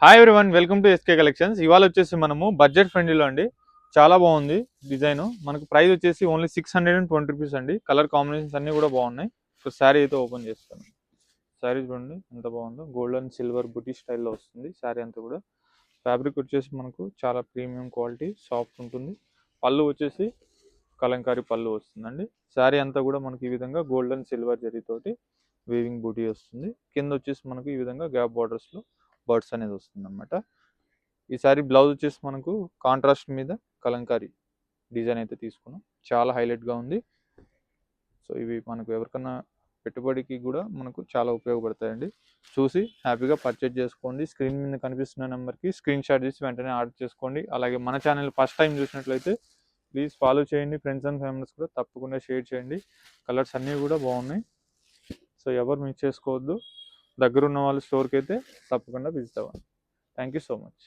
Hi everyone, welcome to SK collections. ఇవాళ వచ్చేసి మనము బడ్జెట్ ఫ్రెండ్లీలో అండి. చాలా బాగుంది డిజైన్. మనకు ప్రైస్ వచ్చేసి ఓన్లీ 620 రూపీస్ అండి. కలర్ కాంబినేషన్స్ అన్నీ కూడా బాగున్నాయి. ఇప్పుడు శారీ అయితే ఓపెన్ చేస్తాను. శారీ చూడండి ఎంత బాగుందో, గోల్డ్ అండ్ సిల్వర్ బుటీ స్టైల్లో వస్తుంది శారీ అంతా కూడా. ఫ్యాబ్రిక్ వచ్చేసి మనకు చాలా ప్రీమియం క్వాలిటీ, సాఫ్ట్ ఉంటుంది. పళ్ళు వచ్చేసి కలంకారీ పళ్ళు వస్తుందండి. శారీ అంతా కూడా మనకి ఈ విధంగా గోల్డ్ అండ్ సిల్వర్ జరీతోటి వీవింగ్ బూటీ వస్తుంది. కింద వచ్చేసి మనకు ఈ విధంగా గ్యాప్ బార్డర్స్లో బర్డ్స్ అనేది వస్తుంది అనమాట. ఈ సారీ బ్లౌజ్ వచ్చేసి మనకు కాంట్రాస్ట్ మీద కలంకారీ డిజైన్ అయితే తీసుకున్నాం. చాలా హైలైట్గా ఉంది. సో ఇవి మనకు ఎవరికన్నా పెట్టుబడికి కూడా మనకు చాలా ఉపయోగపడతాయండి. చూసి హ్యాపీగా పర్చేజ్ చేసుకోండి. స్క్రీన్ మీద కనిపిస్తున్న నెంబర్కి స్క్రీన్ షాట్ చేసి వెంటనే ఆర్డర్ చేసుకోండి. అలాగే మన ఛానల్ ఫస్ట్ టైం చూసినట్లయితే ప్లీజ్ ఫాలో చేయండి. ఫ్రెండ్స్ అండ్ ఫ్యామిలీస్ కూడా తప్పకుండా షేర్ చేయండి. కలర్స్ అన్నీ కూడా బాగున్నాయి. సో ఎవరు మిస్ చేసుకోవద్దు. దగ్గర ఉన్న వాళ్ళు స్టోర్కి అయితే తప్పకుండా విజిట్ అవ్వండి. Thank you so much.